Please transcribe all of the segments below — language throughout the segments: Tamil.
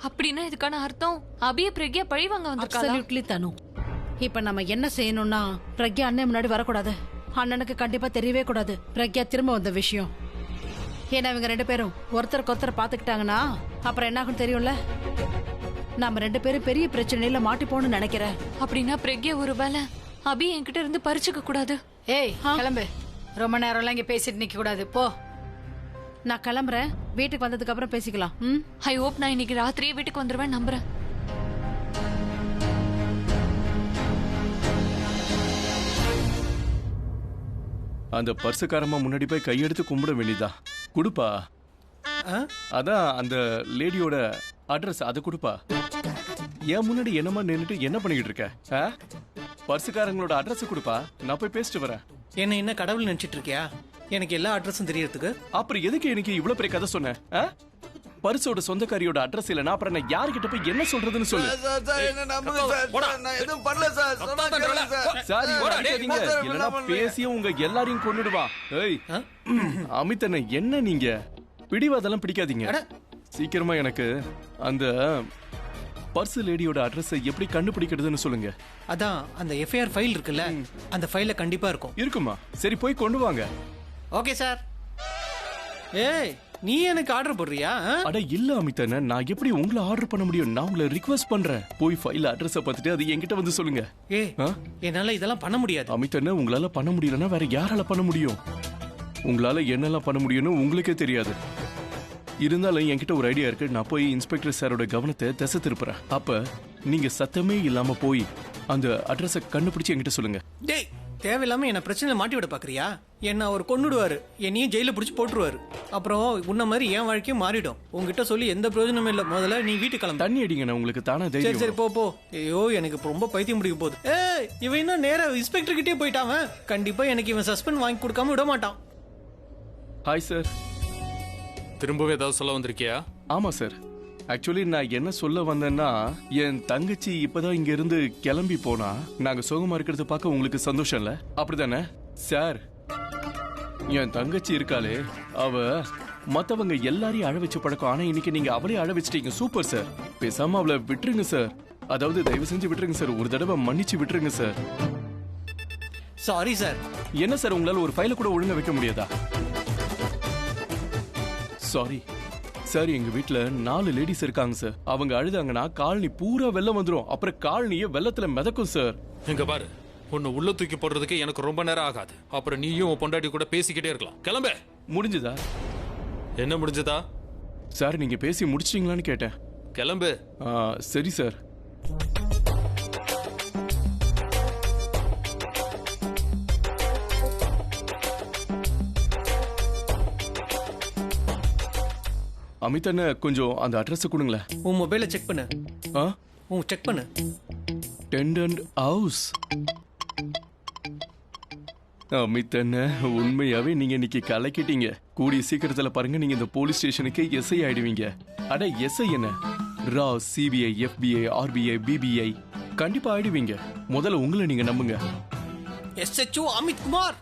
அப்படின்னா இதுக்கான அர்த்தம் அபிய பிரக்யா பழிவாங்க வந்திருக்காளா? அப்சல்யூட்லி தனு. இப்ப நம்ம என்ன செய்யணும்னா பிரக்யா அண்ணன் முன்னாடி வரக்கூடாது. அண்ணனுக்கு கண்டிப்பா தெரியவே கூடாது பிரக்யா திரும்ப வந்த விஷயம். ஏன்னா இவங்க 2 பேரும் ஒருத்தருக்கு ஒருத்தர் பாத்துக்கிட்டாங்கன்னா அப்புறம் என்ன ஆகும் தெரியும்ல. நாம 2 பேரும் பெரிய பிரச்சனையில மாட்டிப்போன்னு நினைக்கிறேன். அப்படின்னா பிரக்யா ஒருவேளை அபி என்கிட்ட இருந்து பறிச்சுக்க கூடாது. ஏய் கிளம்பு. ரொம்ப நேரம்லாம் இங்க பேசிட்டு நிக்க கூடாது, போ. நான் கிளம்புறேன். வீட்டுக்கு வந்ததுக்கு அப்புறம் பேசிக்கலாம். ஐ ஹோப் நான் இன்னைக்கு ராத்திரியே வீட்டுக்கு வந்துருவேன் நம்புறேன். அந்த பர்சுக்காரமா முன்னாடி போய் கையெடுத்து கும்பிட வேண்டியதா? குடுப்பா. அதான் அந்த லேடியோட அட்ரஸ் அதை கொடுப்பா. என் முன்னாடி என்னமா நின்னுட்டு என்ன பண்ணிக்கிட்டு இருக்க? பர்சுக்காரங்களோட அட்ரஸ் கொடுப்பா, நான் போய் பேசிட்டு வரேன். என்ன என்ன கடவுள் நினைச்சிட்டு இருக்கியா? எனக்கு எல்லா அட்ரஸும் தெரியறதுக்கு. அப்புறம் எதுக்கு எனக்கு இவ்வளவு பெரிய கதை சொன்ன? பரிசோட சொந்தக்காரியோட அட்ரஸ் இல்லனா அப்புறம் நான் யார்கிட்ட போய் என்ன சொல்றதுன்னு சொல்லு. பேசியும் உங்க எல்லாரையும் கொன்னுடுவா. அமித்தண்ண என்ன நீங்க பிடிவாதெல்லாம் பிடிக்காதீங்க. சீக்கிரமா எனக்கு அந்த பர்ஸ் லேடியோட அட்ரஸ் எப்படி கண்டுபிடிக்கிறதுன்னு சொல்லுங்க. அதான் அந்த எஃப்ஐஆர் ஃபைல் இருக்குல்ல, அந்த ஃபைல்ல கண்டிப்பா இருக்கும். இருக்குமா? சரி போய் கொண்டு வாங்க. Okay sir. ஏய் நீ எனக்கு ஆர்டர் போடுறியா? அட இல்ல அமிதண்ண, நான் எப்படி உங்களை ஆர்டர் பண்ண முடியும்? நான் உங்களை ரிக்வெஸ்ட் பண்றேன். போய் ஃபைல் அட்ரஸ் பார்த்துட்டு அது என்கிட்ட வந்து சொல்லுங்க. ஏய் என்னால இதெல்லாம் பண்ண முடியாது. அமிதண்ண உங்களால பண்ண முடியலன்னா வேற யாரால பண்ண முடியும்? உங்களால என்னெல்லாம் பண்ண முடியும்னு உங்களுக்கே தெரியாது. இருந்தாலும் என்கிட்ட ஒரு ஐடியா இருக்கு. நான் போய் இன்ஸ்பெக்டர் சாரோட கவனத்தை திசை திருப்புறேன். அப்ப நீங்க சத்தமே இல்லாம போய் அந்த அட்ரஸை கண்டுபிடிச்சு என்கிட்ட சொல்லுங்க. டேய் தேவையில்லாம என்ன பிரச்சனை மாட்டி விட பாக்குறியா? என்ன அவர் கொன்னுடுவாரு, என்னையும் ஜெயில பிடிச்சி போட்டுருவாரு. அப்புறம் உன்ன மாதிரி என் வாழ்க்கையும் மாறிடும். உங்ககிட்ட சொல்லி எந்த பிரயோஜனமும் இல்ல. முதல்ல நீ வீட்டுக்கு கிளம்பு. தண்ணி அடிங்க, நான் உங்களுக்கு தானே தைரியம். சரி சரி போ போ. ஐயோ எனக்கு ரொம்ப பைத்தியம் முடிக்க போகுது. ஏய் இவன் என்ன நேரா இன்ஸ்பெக்டர் கிட்டே போயிட்டான். கண்டிப்பா எனக்கு இவன் சஸ்பெண்ட் வாங்கி கொடுக்காம விட மாட்டான். Hi sir. திரும்பவே ஏதாவது சொல்ல வந்திருக்கியா? ஆமா சார். ஆக்சுவலி நான் என்ன சொல்ல வந்தேன்னா, என் தங்கச்சி இப்பதான் இங்க இருந்து கிளம்பி போனா. நாங்க சோகமா இருக்கிறத பார்க்க உங்களுக்கு சந்தோஷம் இல்ல? அப்படிதானே சார்? என் தங்கச்சி இருக்காளே, அவ மத்தவங்க எல்லாரையும் அழ வச்சு பழக்கம். ஆனா இன்னைக்கு நீங்க அவளே அழ வச்சிட்டீங்க. Super sir. பேசாம அவளை விட்டுருங்க சார். அதாவது தயவு செஞ்சு விட்டுருங்க சார். ஒரு தடவை மன்னிச்சு விட்டுருங்க சார். Sorry sir. என்ன சார் உங்களால ஒரு ஃபைல கூட ஒழுங்கா வைக்க முடியாதா? Sorry sir. எங்க வீட்ல 4 லேடிஸ் இருக்காங்க சார். அவங்க அழுதாங்கன்னா காலனி பூரா வெள்ளம் வந்துரும். அப்புறம் காலனியே வெள்ளத்துல மிதக்கும் சார். எங்க பாரு, உன்னை உள்ள தூக்கி போடுறதுக்கு எனக்கு ரொம்ப நேரம் ஆகாது. அப்புறம் நீயும் உன் பொண்டாட்டி கூட பேசிக்கிட்டே இருக்கலாம். கிளம்ப. முடிஞ்சதா? என்ன முடிஞ்சதா சார்? நீங்க பேசி முடிச்சிட்டீங்களான்னு கேட்டேன். கிளம்பு. சரி சார். அமிதண்ண கொஞ்சம் அந்த அட்ரஸ் கொடுங்களேன். உன் மொபைல செக் பண்ணு. செக் பண்ணு. டெண்டன்ட் ஹவுஸ். அமிதண்ண உண்மையாவே நீங்க இன்னைக்கு கலக்கிட்டீங்க. கூடிய சீக்கிரத்துல பாருங்க நீங்க இந்த போலீஸ் ஸ்டேஷனுக்கு எஸ்ஐ ஆயிடுவீங்க. அட எஸ்ஐ என்ன, ரா சிபிஐ FBI RBI BBI கண்டிப்பா ஆயிடுவீங்க. முதல்ல உங்களை நீங்க நம்புங்க. SHO அமித் குமார்.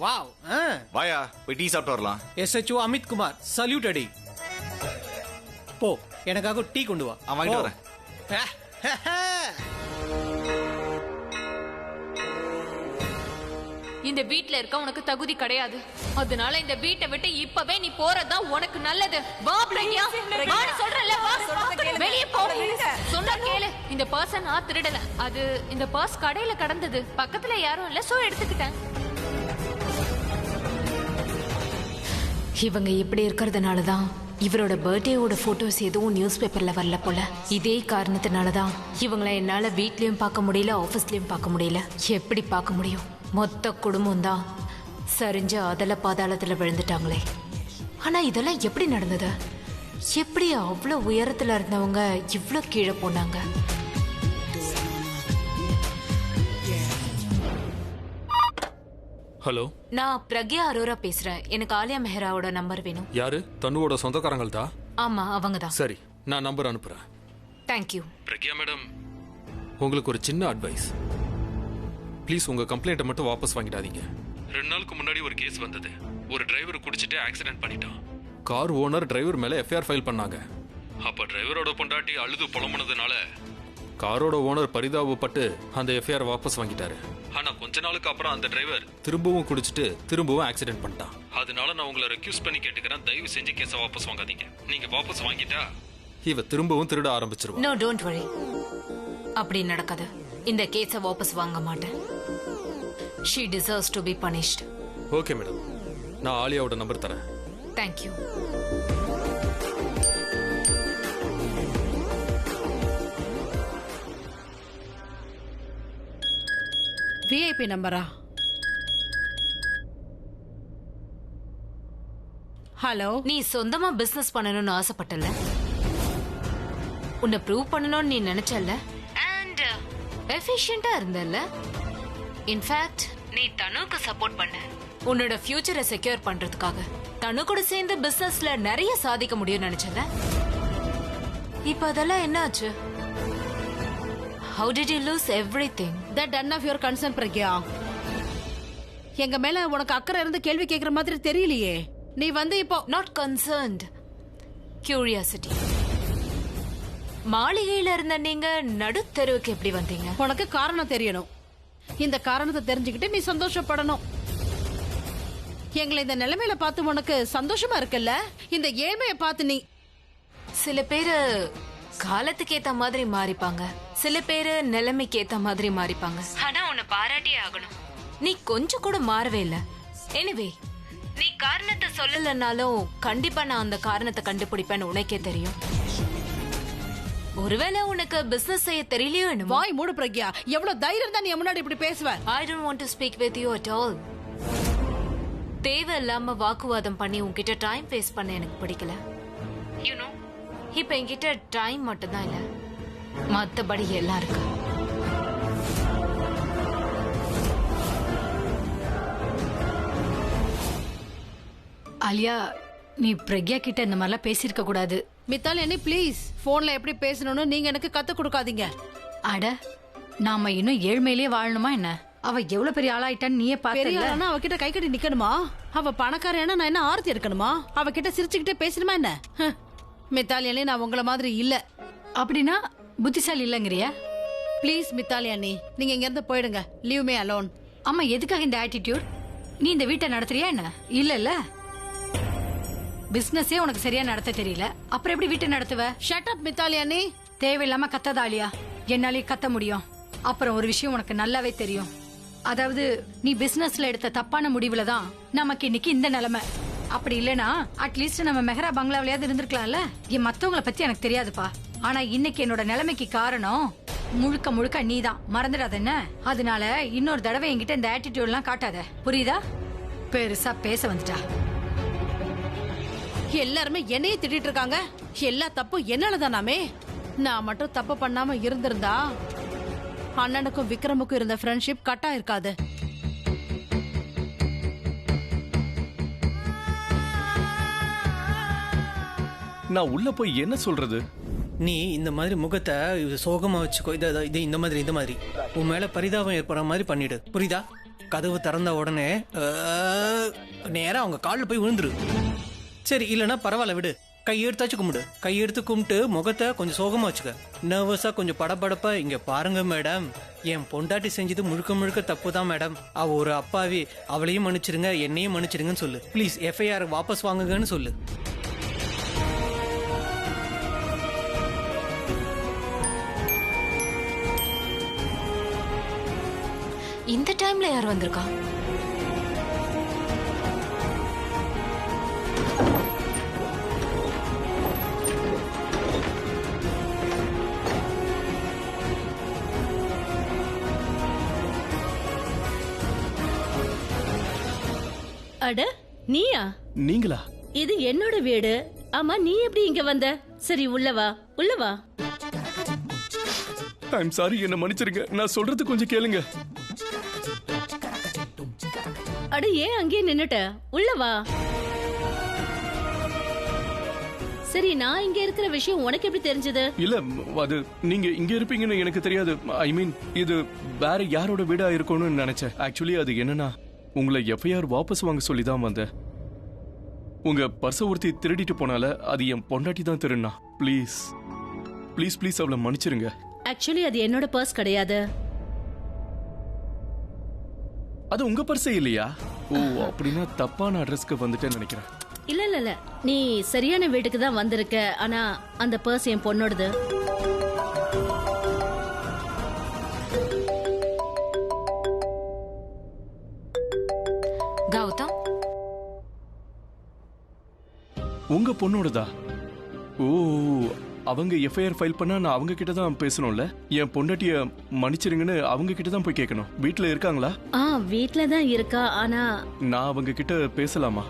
வாவ். வாயா போய் டீ சாப்பிட்டு வரலாம். SHO அமித் குமார் சல்யூட் அடி. போ எனக்காக டீ கொண்டு வா. வாங்கிட்டு வரேன். இந்த வீட்ல இருக்க உனக்கு தகுதி கிடையாது. அதனால இந்த வீட்டை விட்டு இப்பவே நீ போறதுதான் உனக்கு நல்லது. வா பிரக்யா, வா சொல்றல, வா வெளிய போ. சொன்னா கேளு. இந்த பர்ஸ் நான் திருடல. அது இந்த பர்ஸ் கடையில கடந்தது. பக்கத்துல யாரும் இல்ல, சோ எடுத்துக்கிட்டேன். இவங்க இப்படி இருக்கிறதுனாலதான் இவரோட பர்த்டேவோட போட்டோஸ் எதுவும் நியூஸ் பேப்பர்ல வரல போல. இதே காரணத்தினாலதான் இவங்களை என்னால வீட்லயும் பார்க்க முடியல, ஆபீஸ்லயும் பார்க்க முடியல. எப்படி பார்க்க முடியும்? மொத்த குடும்பம் தான் சரிஞ்சு அதல பாதாளத்துல விழுந்துட்டாங்களே. ஆனா இதெல்லாம் எப்படி நடந்தது? எப்படி அவ்வளவு உயரத்துல இருந்தவங்க இவ்வளவு கீழே போனாங்க? ஹலோ, நான் பிரக்யா அரோரா பேசுறேன். எனக்கு ஆலியா மெஹராவோட நம்பர் வேணும். யாரு? தன்னுவோட சொந்தக்காரங்கள் தான். ஆமா அவங்க தான். சரி, நான் நம்பர் அனுப்புறேன். தேங்க்யூ. பிரக்யா மேடம், உங்களுக்கு ஒரு சின்ன அட்வைஸ். ப்ளீஸ் உங்க கம்ப்ளைண்ட்டை மட்டும் வாபஸ் வாங்கிடாதீங்க. 2 நாளுக்கு முன்னாடி ஒரு கேஸ் வந்தது. ஒரு டிரைவர் குடிச்சிட்டு ஆக்சிடென்ட் பண்ணிட்டான். கார் ஓனர் டிரைவர் மேல எஃப்ஐஆர் ஃபைல் பண்ணாங்க. அப்ப டிரைவரோட பொண்டாட்டி அழுது புலம்புனதுனால காரோட ஓனர் பரிதாபப்பட்டு அந்த எஃப்ஐஆர் வாபஸ் வாங்கிட்டாரு. ஆனா கொஞ்ச நாளுக்கு அப்புறம் அந்த டிரைவர் திரும்பவும் குடிச்சிட்டு திரும்பவும் ஆக்சிடென்ட் பண்ணிட்டான். அதனால நான் உங்களை ரெக்யூஸ் பண்ணி கேட்டுக்கிறேன், தயவு செஞ்சு கேஸை வாபஸ் வாங்காதீங்க. நீங்க வாபஸ் வாங்கிட்டா இவ திரும்பவும் திருட ஆரம்பிச்சிருவா. No, don't worry. அப்படி நடக்காது. இந்த கேஸை வாபஸ் வாங்க மாட்டேன். She deserves to be punished. Okay madam, நான் ஆலியாவோட நம்பர் தரேன். தேங்க்யூ. விஐபி நம்பரா? ஹலோ. நீ சொந்தமா பிசினஸ் பண்ணணும்னு ஆசைப்பட்டல, உன்னை ப்ரூவ் பண்ணணும்னு நீ நினைச்சல, அண்ட் எஃபிஷியன்ட்டா இருந்தல்ல. இன்ஃபேக்ட் நீ தனுக்கு சப்போர்ட் பண்ண, உன்னோட ஃபியூச்சரை செக்யூர் பண்றதுக்காக. தனு கூட சேர்ந்து பிசினஸ்ல நிறைய சாதிக்க முடியும்னு நினைச்சல. இப்ப அதெல்லாம் என்ன ஆச்சு? How did you lose everything? That none of your concern, Pragya. எங்க மேல உனக்கு அக்கறை இருந்து கேள்வி கேட்கிற மாதிரி தெரியலையே. நீ வந்து இப்போ not concerned, curiosity. மாளிகையில இருந்த நீங்க நடுத்தெருவுக்கு எப்படி வந்தீங்க? உனக்கு காரணம் தெரியணும். இந்த காரணத்தை தெரிஞ்சுக்கிட்டு நீ சந்தோஷப்படணும். எங்களை இந்த நிலைமையில பார்த்து உனக்கு சந்தோஷமா இருக்குல்ல? இந்த ஏழ்மையை பார்த்து நீ. சில பேரு காலத்துக்கு ஏத்த மாதிரி மாறிப்பாங்க, சில பேரு நிலைமைக்கு ஏத்த மாதிரி மாறிப்பாங்க. ஆனா உன்னை பாராட்டியே ஆகணும், நீ கொஞ்சம் கூட மாறவே இல்ல. எனிவே, நீ காரணத்தை சொல்லலனாலும் கண்டிப்பா நான் அந்த காரணத்தை கண்டுபிடிப்பேன்னு உனக்கே தெரியும். ஒருவேளை உனக்கு பிசினஸ் செய்ய தெரியலையோ என்னமோ. வாய் மூடு பிரக்யா. எவ்வளவு தைரியம் தான் நீ முன்னாடி இப்படி பேசுவ? I don't want to speak with you at all. தேவையில்லாம வாக்குவாதம் பண்ணி உன்கிட்ட டைம் வேஸ்ட் பண்ண எனக்கு பிடிக்கல. You know, இப்ப என்கிட்ட டைம் மட்டும்தான் இல்ல, மத்தபடி எல்லாம் இருக்கு. ஆலியா, நீ பிரக்யா கிட்ட இந்த மாதிரிலாம் பேசியிருக்க கூடாது. மித்தாலி அண்ணி ப்ளீஸ், போன்ல எப்படி பேசணும்னு நீங்க எனக்கு கத்து கொடுக்காதீங்க. அட, நாம இன்னும் ஏழ்மையிலேயே வாழணுமா என்ன? அவ எவ்வளவு பெரிய ஆளாயிட்டான்னு நீயே பெரிய பாத்தல. ஆளானா அவகிட்ட கை கட்டி நிக்கணுமா? அவ பணக்காரனா நான் என்ன ஆர்த்தி எடுக்கணுமா? அவகிட்ட சிரிச்சுக்கிட்டே பேசணுமா என்ன? மித்தாலி அண்ணி, நான் உங்கள மாதிரி இல்ல. அப்படின்னா புத்திசாலி இல்லங்கிறியா? ப்ளீஸ் மித்தாலி அண்ணி, நீங்க இங்க இருந்து போயிடுங்க. Leave me alone. அம்மா, எதுக்காக இந்த ஆட்டிடியூட்? நீ இந்த வீட்டை நடத்துறியா என்ன? இல்ல இல்ல, பிசினஸே உனக்கு சரியா நடத்த தெரியல, அப்புறம் எப்படி வீட்டை நடத்துவ? ஷட் அப் மித்தாலி அண்ணி. தேவையில்லாம கத்தாத ஆலியா. என்னாலே கத்த முடியும். அப்புறம் ஒரு விஷயம் உனக்கு நல்லாவே தெரியும். அதாவது, நீ பிசினஸ்ல எடுத்த தப்பான முடிவுல தான் நமக்கு இன்னைக்கு இந்த நிலைமை. அப்படி இல்லனா அட்லீஸ்ட் நம்ம மெஹரா பங்களாவிலேயாவது இருந்திருக்கலாம்ல. என் மத்தவங்களை பத்தி எனக்கு தெரியாதுப்பா, ஆனா இன்னைக்கு என்னோட நிலைமைக்கு காரணம் முழுக்க முழுக்க நீதான். மறந்துடாத என்ன? அதனால இன்னொரு தடவை என்கிட்ட இந்த ஆட்டிடியூட் எல்லாம் காட்டாத, புரியுதா? பெருசா பேச வந்துட்டா. எல்லாருமே என்னையே திட்டிட்டு இருக்காங்க. எல்லா தப்பும் என்னாலதானாமே. நான் மட்டும் தப்பு பண்ணாம இருந்திருந்தா அண்ணனுக்கும் விக்ரமுக்கும் இருந்த ஃப்ரெண்ட்ஷிப் கட்டா இருக்காது. நான் உள்ள போய் என்ன சொல்றது? நீ இந்த மாதிரி முகத்தை சோகமா வச்சுக்கோ. இது இந்த மாதிரி உன் மேல பரிதாபம் ஏற்படுற மாதிரி பண்ணிடு, புரியுதா? கதவு திறந்த உடனே நேரா அவங்க காலில் போய் விழுந்துரு. சரி, இல்லைன்னா பரவாயில்ல, விடு. கையெடுத்தாச்சு கும்பிடு. கையெடுத்து கும்பிட்டு முகத்தை கொஞ்சம் சோகமா வச்சுக்க. நர்வஸா கொஞ்சம் படபடப்பா. இங்க பாருங்க மேடம், என் பொண்டாட்டி செஞ்சது முழுக்க முழுக்க தப்பு தான் மேடம். அவ ஒரு அப்பாவி. அவளையும் மன்னிச்சிருங்க, என்னையும் மன்னிச்சிருங்கன்னு சொல்லு ப்ளீஸ். எஃப்ஐஆர் வாபஸ் வாங்குங்கன்னு சொல்லு. இந்த டைம்ல யார் வந்திருக்கா? அட, நீயா? நீங்களா? இது என்னோட வீடு. ஆமா, நீ எப்படி இங்க வந்த? சரி, உள்ளவா உள்ளவா. ஐம் சாரி, என்ன மன்னிச்சிருங்க. நான் சொல்றது கொஞ்சம் கேளுங்க. அட, ஏன் அங்கேயே நின்னுட்ட? உள்ளவா. சரி, நான் இங்க இருக்கிற விஷயம் உனக்கு எப்படி தெரிஞ்சது? இல்ல, அது நீங்க இங்க இருப்பீங்கன்னு எனக்கு தெரியாது. ஐ மீன், இது வேற யாரோட வீடா இருக்கும்னு நினைச்சேன். ஆக்சுவலி அது என்னன்னா, உங்களை எஃப்ஐஆர் வாபஸ் வாங்க சொல்லி தான் வந்தேன். உங்க பர்ஸ ஒருத்தி திருடிட்டு போனால அது என் பொண்டாட்டி தான் திருடினா. ப்ளீஸ் ப்ளீஸ் ப்ளீஸ் அவளை மன்னிச்சிருங்க. ஆக்சுவலி அது என்னோட பர்ஸ் கிடையாது. அது உங்க பர்ஸே இல்லையா? ஓ, அப்படின்னா தப்பான அட்ரஸ்க்கு வந்துட்டேன்னு நினைக்கிறேன். இல்ல இல்ல இல்ல, நீ சரியான வீட்டுக்கு தான் வந்திருக்க. ஆனா அந்த பர்ஸ் என் பொண்ணோடது. கௌதம், உங்க பொண்ணோடதா? ஓ, அவங்க எஃப்ஐஆர் ஃபைல் பண்ணா நான் அவங்க கிட்ட தான் பேசணும்ல. என் பொண்டாட்டிய மன்னிச்சிருங்கன்னு அவங்க கிட்ட தான் போய் கேட்கணும். வீட்ல இருக்காங்களா? வீட்ல தான் இருக்கா. ஆனா நான் அவங்க கிட்ட பேசலாமா?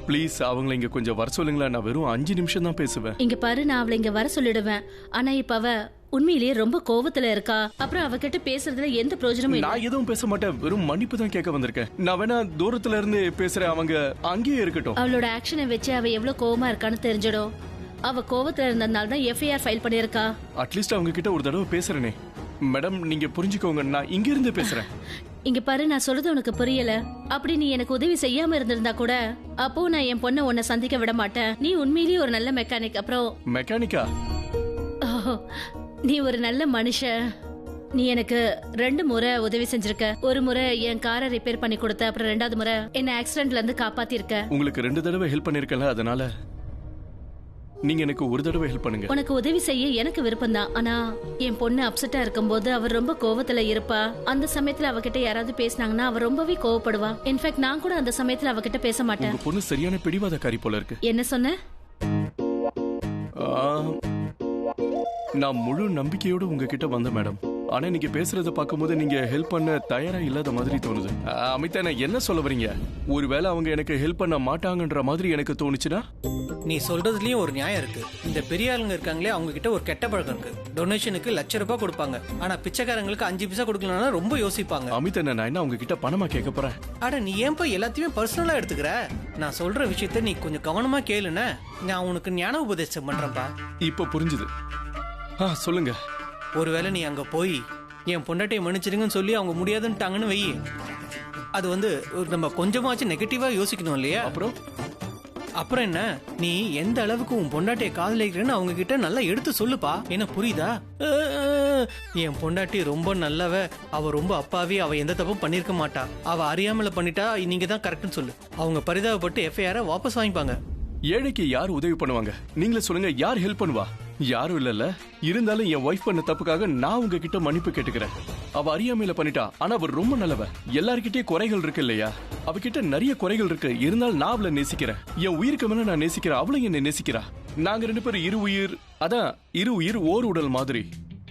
ப்ளீஸ் அவங்கள இங்க கொஞ்சம் வர சொல்லுங்களா. நான் வெறும் 5 நிமிஷம் தான் பேசுவேன். இங்க பாரு, நான் அவளை இங்க வர சொல்லிடுவேன். ஆனா இப்ப அவ உண்மையிலேயே ரொம்ப கோவத்துல இருக்கா. அப்புறம் அவகிட்ட பேசுறதுல எந்த பிரயோஜனமும் இல்ல. நான் எதுவும் பேச மாட்டேன், வெறும் மன்னிப்பு தான் கேட்க வந்திருக்கேன். நான் வேணா தூரத்துல இருந்து பேசுறேன், அவங்க அங்கேயே இருக்கட்டும். அவளோட ஆக்ஷனை வச்சு அவ எவ்வளவு கோவமா இருக்கான்னு தெரிஞ்சிடும். அவ கோவத்துல இருந்ததுனால தான் எஃப்ஐஆர் ஃபைல் பண்ணிருக்கா. அட்லீஸ்ட் அவங்க கிட்ட ஒரு தடவை பேசுறேனே. மேடம் நீங்க புரிஞ்சுக்கோங்க, நான் இங்க இருந்து பேசுறேன். இங்க பாரு, நான் சொல்றது உனக்கு புரியல. அப்படி நீ எனக்கு உதவி செய்யாம இருந்திருந்தா கூட அப்போ நான் என் பொண்ணை உன்னை சந்திக்க விட மாட்டேன். நீ உண்மையிலேயே ஒரு நல்ல மெக்கானிக். அப்புறம் மெக்கானிக்கா? நீ ஒரு நல்ல மனுஷன். நீ எனக்கு 2 முறை உதவி செஞ்சிருக்க. ஒரு முறை என் காரை ரிப்பேர் பண்ணி கொடுத்த. அப்புறம் 2வது முறை என்ன ஆக்சிடென்ட்ல இருந்து காப்பாத்திருக்க. உங்களுக்கு 2 தடவை ஹெல்ப் பண்ணிருக்கல, அதனால நீங்க எனக்கு ஒரு தடவை ஹெல்ப் பண்ணுங்க. உனக்கு உதவி செய்ய எனக்கு விருப்பம் தான். ஆனா என் பொண்ணு அப்செட்டா இருக்கும்போது அவர் ரொம்ப கோவத்துல இருப்பா. அந்த சமயத்துல அவகிட்ட யாராவது பேசினாங்கன்னா அவ ரொம்பவே கோவப்படுவா. இன்ஃபேக்ட் நான் கூட அந்த சமயத்துல அவகிட்ட பேச மாட்டேன். உங்க பொண்ணு சரியான பிடிவாதக்காரி போல இருக்கு. என்ன சொன்ன? நான் முழு நம்பிக்கையோட உங்ககிட்ட வந்தேன் மேடம். ஆனா நீங்க பேசுறத பார்க்கும்போது நீங்க ஹெல்ப் பண்ண தயாரா இல்லாத மாதிரி தோணுது. அமிதா, நான் என்ன சொல்ல வரீங்க? ஒருவேளை அவங்க எனக்கு ஹெல்ப் பண்ண மாட்டாங்கன்ற மாதிரி எனக்கு தோணுச்சுன்னா? நீ சொல்றதுலயும் ஒரு நியாயம் இருக்கு. இந்த பெரிய ஆளுங்க இருக்காங்களே, அவங்க கிட்ட ஒரு கெட்ட பழக்கம் இருக்கு. டொனேஷனுக்கு ₹1,00,000 கொடுப்பாங்க. ஆனா பிச்சைக்காரங்களுக்கு 5 பைசா கொடுக்கலன்னா ரொம்ப யோசிப்பாங்க. அமிதா, நான் என்ன அவங்க கிட்ட பணமா கேட்க போறேன்? அட நீ ஏன்பா எல்லாத்தையுமே பர்சனலா எடுத்துக்கிற? நான் சொல்ற விஷயத்த நீ கொஞ்சம் கவனமா கேளுன. நான் உனக்கு ஞான உபதேசம் பண்றேன்ப்பா. இப்ப புரிஞ்சுது. சொல்லுங்க. ஒருவேளை நீ அங்க போய் என் பொண்டாட்டியை மன்னிச்சிருங்கன்னு சொல்லி அவங்க முடியாதுன்ட்டாங்கன்னு வை. அது நம்ம கொஞ்சமாச்சும் நெகட்டிவா யோசிக்கணும் இல்லையா? அப்புறம் என்ன, நீ எந்த அளவுக்கு உன் பொண்டாட்டியை காதலிக்கிறேன்னு அவங்க கிட்ட நல்லா எடுத்து சொல்லுப்பா. என்ன புரியுதா? என் பொண்டாட்டி ரொம்ப நல்லவ, அவ ரொம்ப அப்பாவி, அவ எந்த தப்பும் பண்ணிருக்க மாட்டா, அவ அறியாமல பண்ணிட்டா, நீங்க தான் கரெக்ட்னு சொல்லு. அவங்க பரிதாபப்பட்டு எஃப்ஐஆர் வாபஸ் வாங்கிப்பாங்க. ஏழைக்கு யார் உதவி பண்ணுவாங்க? நீங்களே சொல்லுங்க, யார் ஹெல்ப் பண்ணுவா? யாரும் இல்லல்ல. இருந்தாலும் என் ஒய்ஃப் பண்ண தப்புக்காக நான் உங்ககிட்ட மன்னிப்பு கேட்டுக்கிறேன். அவ அறியாமையில பண்ணிட்டா, ஆனா அவர் ரொம்ப நல்லவ. எல்லார்கிட்டயும் குறைகள் இருக்கு இல்லையா? அவகிட்ட நிறைய குறைகள் இருக்கு. இருந்தாலும் நான் அவளை நேசிக்கிறேன். என் உயிருக்கு மேல நான் நேசிக்கிறேன், அவளும் என்னை நேசிக்கிறா. நாங்க 2 பேரும் இரு உயிர் ஓர் உடல் மாதிரி.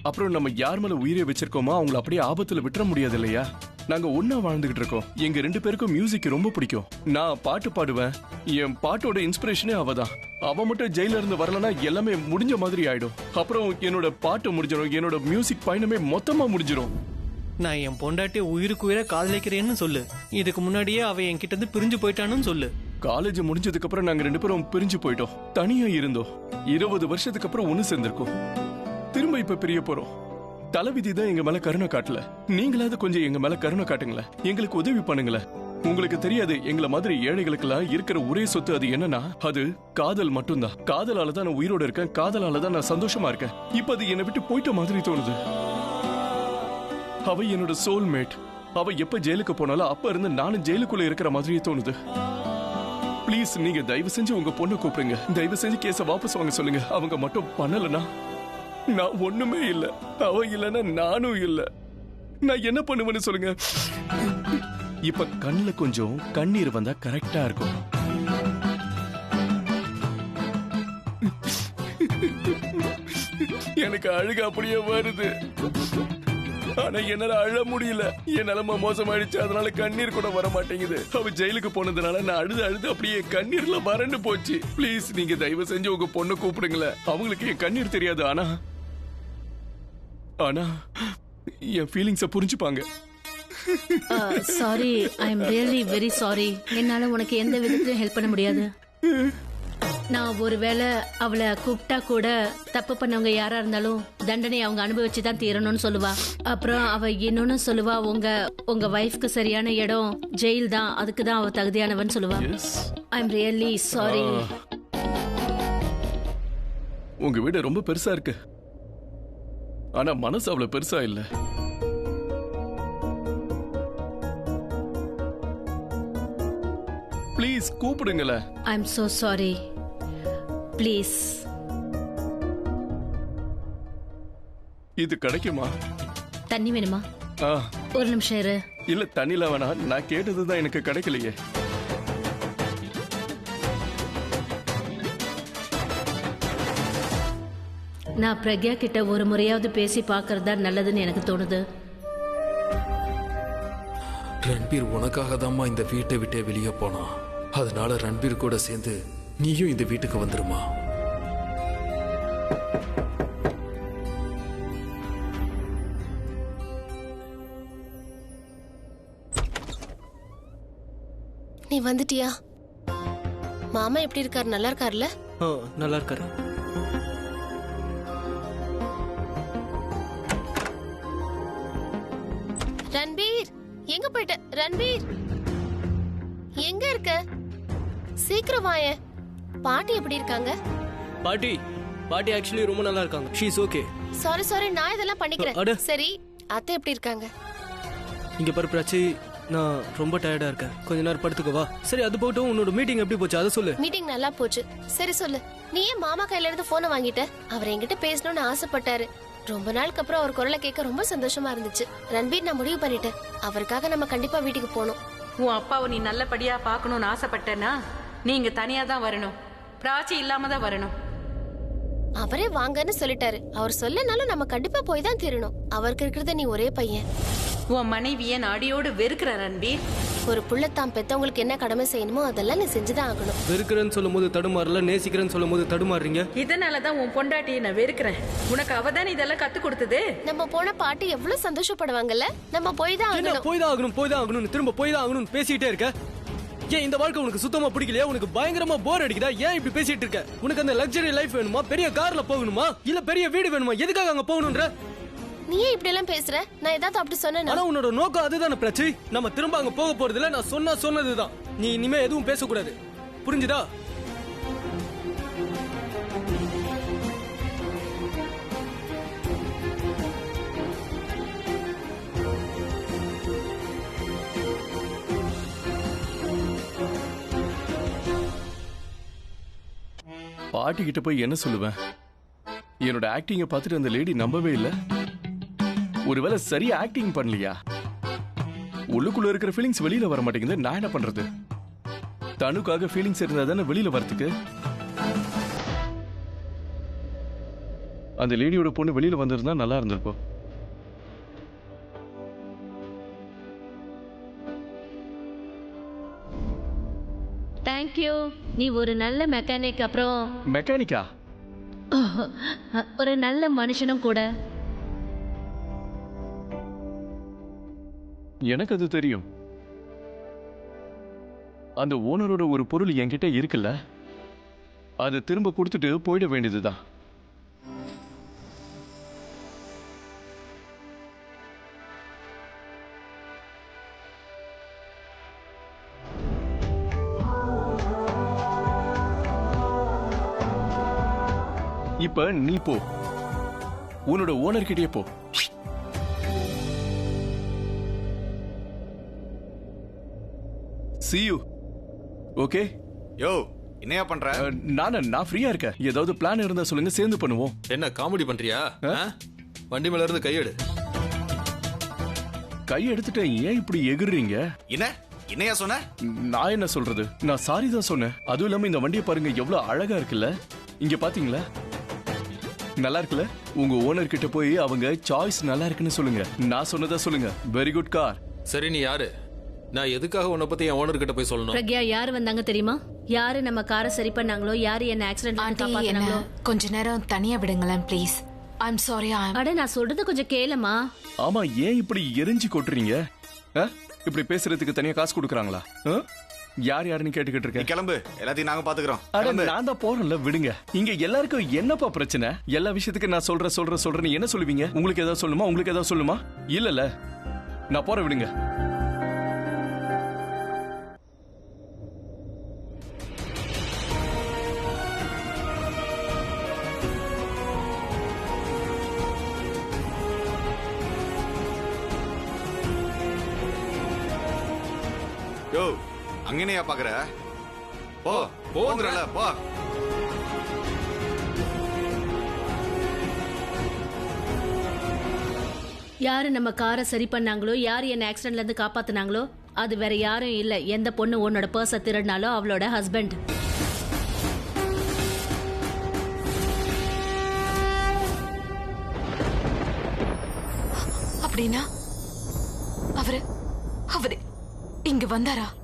அப்புறம் நம்ம யார் மேல உயிரை வச்சிருக்கோமோ அவங்கள அப்படியே ஆபத்துல விட்டுற முடியாது இல்லையா? நாங்க ஒன்னா வாழ்ந்துகிட்டு இருக்கோம். எங்க 2 பேருக்கும் மியூசிக் ரொம்ப பிடிக்கும். நான் பாட்டு பாடுவேன். என் பாட்டோட இன்ஸ்பிரேஷனே அவதான். அவ மட்டும் ஜெயில இருந்து வரலன்னா எல்லாமே முடிஞ்ச மாதிரி ஆயிடும். அப்புறம் என்னோட பாட்டு முடிஞ்சிடும், என்னோட மியூசிக் பயணமே மொத்தமா முடிஞ்சிடும். நான் என் பொண்டாட்டிய உயிருக்கு உயிரை காதலிக்கிறேன்னு சொல்லு. இதுக்கு முன்னாடியே அவ என்கிட்ட இருந்து பிரிஞ்சு போயிட்டான்னு சொல்லு. காலேஜ் முடிஞ்சதுக்கு அப்புறம் நாங்க 2 பேரும் பிரிஞ்சு போயிட்டோம். தனியா இருந்தோம். 20 வருஷத்துக்கு அப்புறம் ஒண்ணு சேர்ந்திருக்கோம். திரும்ப இப்ப பிரிய போறோம். தலைவிதி தான் எங்க மேல கருணை காட்டல. நீங்களாவது கொஞ்சம் எங்க மேல கருணை காட்டுங்களேன். எங்களுக்கு உதவி பண்ணுங்களேன். உங்களுக்கு தெரியாது, எங்களை மாதிரி ஏழைகளுக்கெல்லாம் இருக்கிற ஒரே சொத்து அது என்னன்னா, அது காதல் மட்டும்தான். காதலால தான் நான் உயிரோட இருக்கேன். காதலால தான் நான் சந்தோஷமா இருக்கேன். இப்ப அது என்னை விட்டு போயிட்ட மாதிரி தோணுது. அவ என்னோட சோல்மேட். அவ எப்ப ஜெயிலுக்கு போனாலும் அப்ப இருந்து நானும் ஜெயிலுக்குள்ள இருக்கிற மாதிரியே தோணுது. பிளீஸ் நீங்க தயவு செஞ்சு உங்க பொண்ணை கூப்பிடுங்க. தயவு செஞ்சு கேஸ வாபஸ் வாங்க சொல்லுங்க. அவங்க மட்டும் பண்ணலனா நான் ஒண்ணுமே இல்ல. அவ இல்லனா நானும் இல்ல. நான் என்ன பண்ணுவேன்னு சொல்லுங்க. இப்ப கண்ணுல கொஞ்சம் கண்ணீர் வந்தா கரெக்டா இருக்கும். எனக்கு அழுக அப்படியே வருது. ஆனா என்னால அழ முடியல. என் நிலைமை மோசமாயிடுச்சு, அதனால கண்ணீர் கூட வர மாட்டேங்குது. அவ ஜெயிலுக்கு போனதுனால நான் அழுது அப்படியே கண்ணீர்ல வறண்டு போச்சு. பிளீஸ் நீங்க தயவு செஞ்சு உங்க பொண்ணை கூப்பிடுங்களேன். அவங்களுக்கு என் கண்ணீர் தெரியாது, ஆனா என் ஃபீலிங்ஸ புரிஞ்சுப்பாங்க. Sorry, I am really very sorry. என்னால உனக்கு எந்த விதத்திலும் ஹெல்ப் பண்ண முடியாது. நான் ஒருவேளை அவளை கூப்பிட்டா கூட தப்பு பண்ணவங்க யாரா இருந்தாலும் தண்டனை அவங்க அனுபவிச்சு தான் தீரணும்னு சொல்லுவா. அப்புறம் அவ இன்னொன்னு சொல்லுவா, உங்க வைஃப்க்கு சரியான இடம் ஜெயில் தான், அதுக்கு தான் அவ தகுதியானவன் சொல்லுவா. I am really sorry. உங்க வீடு ரொம்ப பெருசா இருக்கு, ஆனா மனசு அவ்வளவு பெருசா இல்ல. ப்ளீஸ் கூப்பிடுங்களேன். I am so sorry. Please. இது கிடைக்குமா? தண்ணி வேணுமா? ஒரு நிமிஷம் இரு. இல்ல தண்ணில வேணா, நான் கேட்டதுதான் எனக்கு கிடைக்கலையே. நான் பிரக்யா கிட்ட ஒரு முறையாவது பேசி பார்க்கறதா நல்லதுன்னு எனக்கு தோணுது. ரன்பீர் உனக்காக தான்மா இந்த வீட்டை விட்டே வெளியே போனா. அதனால ரன்பீர் கூட சேர்ந்து நீயும் இந்த வீட்டுக்கு வந்துருமா. நீ வந்துட்டியா? மாமா எப்படி இருக்காரு? நல்லா இருக்காருல்ல? நல்லா இருக்காரு. ரன்பீர் எங்க போயிட்ட? ரன்பீர் எங்க இருக்க? சீக்கிரம் வாயே. பாட்டி எப்படி இருக்காங்க? பாட்டி ஆக்சுவலி ரொம்ப நல்லா இருக்காங்க. She is okay. சாரி நான் இதெல்லாம் பண்ணிக்கிறேன். சரி அத்தை எப்படி இருக்காங்க? இங்க பாரு பிராச்சி, நான் ரொம்ப டயர்டா இருக்கேன், கொஞ்ச நேரம் படுத்துக்கவா? சரி அது போட்டும், உன்னோட மீட்டிங் எப்படி போச்சு அதை சொல்லு. மீட்டிங் நல்லா போச்சு. சரி சொல்லு, நீ ஏன் மாமா கையில இருந்து போனை வாங்கிட்ட? அவர் என்கிட்ட பேசணும்னு ஆசைப்பட்டாரு. ரொம்ப நாளுக்கு அப்புறம் அவர் குரலை கேட்க ரொம்ப சந்தோஷமா இருந்துச்சு. ரன்பீர், நான் முடிவு பண்ணிட்டேன், அவருக்காக நம்ம கண்டிப்பா வீட்டுக்கு போகணும். உன் அப்பாவை நீ நல்லபடியா பாக்கணும்னு ஆசைப்பட்டேன்னா நீங்க தனியா தான் வரணும், பிராச்சி இல்லாம தான் வரணும். அவரே வாங்கன்னு சொல்லிட்டாரு. அவர் சொல்லனாலும் நம்ம கண்டிப்பா போய் தான் தீரணும். அவருக்கு இருக்கிறது நீ ஒரே பையன். உன் மனைவிய நாடியோடு வெறுக்கிற ரன்பீர். ஒரு புள்ள தான் பெத்தவங்களுக்கு என்ன கடமை செய்யணுமோ அதெல்லாம் நீ செஞ்சுதான் ஆகணும். வெறுக்கிறேன்னு சொல்லும் போது தடுமாறல, நேசிக்கிறேன்னு சொல்லும் போது தடுமாறுறீங்க. இதனாலதான் உன் பொண்டாட்டியை நான் வெறுக்கிறேன். உனக்கு அவதான் இதெல்லாம் கத்து கொடுத்தது. நம்ம போன பாட்டி எவ்வளவு சந்தோஷப்படுவாங்கல்ல. நம்ம போய் தான் ஆகணும். போய் தான் ஆகணும் திரும்ப போய் தான் ஆகணும்னு பேசிட்டே இருக்க. ஏன் இந்த வாழ்க்கை உனக்கு சுத்தமா பிடிக்கலையா? உனக்கு பயங்கரமா போர் அடிக்குதா? ஏன் இப்படி பேசிட்டு இருக்க? உனக்கு அந்த லக்ஸரி லைஃப் வேணுமா? பெரிய கார்ல போகணுமா? இல்ல பெரிய வீடு வேணுமா? எதுக்காக அங்க போகணும்ன்ற? நீ ஏன் இப்படி எல்லாம் பேசுற? நான் ஏதாவது அப்படி சொன்னேனா? ஆனா உன்னோட நோக்கம் அதுதானே பிரச்சனை. நம்ம திரும்ப அங்க போக போறது இல்ல. நான் சொன்னதுதான். நீ இனிமே எதுவும் பேசக்கூடாது, புரிஞ்சுதா? பாட்டி கிட்ட போய் என்ன சொல்லுவேன்? என்னோட ஆக்டிங்க பார்த்துட்டு அந்த லேடி நம்பவே இல்லை. ஒருவேளை சரியா ஆக்டிங் பண்ணலையா? உள்ளுக்குள்ள இருக்கிற ஃபீலிங்ஸ் வெளியில வர மாட்டேங்குது. நான் என்ன பண்றது? தனுக்காக ஃபீலிங்ஸ் இருந்தா தானே வெளியில வரதுக்கு. அந்த லேடியோட பொண்ணு வெளியில வந்திருந்தா நல்லா இருந்திருக்கும். தேங்க்யூ. நீ ஒரு நல்ல மெக்கானிக். அப்புறம் மெக்கானிக்கா? ஒரு நல்ல மனுஷனும் கூட. எனக்கு அது தெரியும். அந்த ஓனரோட ஒரு பொருள் என்கிட்ட இருக்குல்ல, அதை திரும்ப கொடுத்துட்டு போயிட வேண்டியதுதான். இப்ப நீ போ, உன்னோட ஓனர் கிட்டே போ. See you. ஓகே? யோ, என்னையா பண்ற? நான் ஃப்ரீயா இருக்கேன். ஏதாவது பிளான் இருந்தா சொல்லுங்க, சேர்ந்து பண்ணுவோம். என்ன காமெடி பண்றியா? வண்டி மேல இருந்து கையெடு. கை எடுத்துட்டேன், ஏன் இப்படி எகுறீங்க? என்னையா சொன்ன? நான் என்ன சொல்றது? நான் சாரி தான் சொன்னேன். அதுவும் இல்லாம இந்த வண்டியை பாருங்க, எவ்வளவு அழகா இருக்குல்ல. இங்க பாத்தீங்களா? நல்லா இருக்குல்ல? உங்க ஓனர் கிட்ட போய் அவங்க சாய்ஸ் நல்லா இருக்குன்னு சொல்லுங்க. நான் சொன்னதா சொல்லுங்க. Very good car. சரி, நீ யாரு? நான் எதுக்காக உன்னை பத்தி என் ஓனர் கிட்ட போய் சொல்லணும்? பிரக்யா, யாரு வந்தாங்க தெரியுமா? யாரு நம்ம காரை சரி பண்ணாங்களோ, யாரு என்ன ஆக்சிடென்ட்ல காப்பாத்துனாங்களோ? கொஞ்ச நேரம் தனியா விடுங்களேன் ப்ளீஸ். I am sorry. அட, நான் சொல்றது கொஞ்சம் கேளுமா. ஆமா, ஏன் இப்படி எரிஞ்சு கொட்டுறீங்க? இப்படி பேசுறதுக்கு தனியா காசு கொடுக்கறாங்களா? யார் யாருன்னு கேட்டுக்கிட்டு நீ இருக்கேன்? கிளம்பு, எல்லாத்தையும் நாங்க பாத்துக்கிறோம். அட கிளம்பு. நான் தான் போறேன்ல, விடுங்க. இங்க எல்லாருக்கும் என்னப்பா பிரச்சனை? எல்லா விஷயத்துக்கு நான் சொல்றேன்னு என்ன சொல்லுவீங்க? உங்களுக்கு ஏதாவது சொல்லுமா? உங்களுக்கு ஏதாவது சொல்லுமா? இல்லல, நான் போறேன், விடுங்க. யோ, அங்க என்னையா பாக்குற? போ, போங்கறல, போ. யாரு நம்ம காரை சரி பண்ணாங்களோ, யாரு என்ன ஆக்சிடென்ட்ல இருந்து காப்பாத்துனாங்களோ, அது வேற யாரும் இல்ல. எந்த பொண்ணு உன்னோட பர்ஸ திருடினாலோ அவளோட ஹஸ்பண்ட். அப்படின்னா அவரு அவரு இங்க வந்தாரா?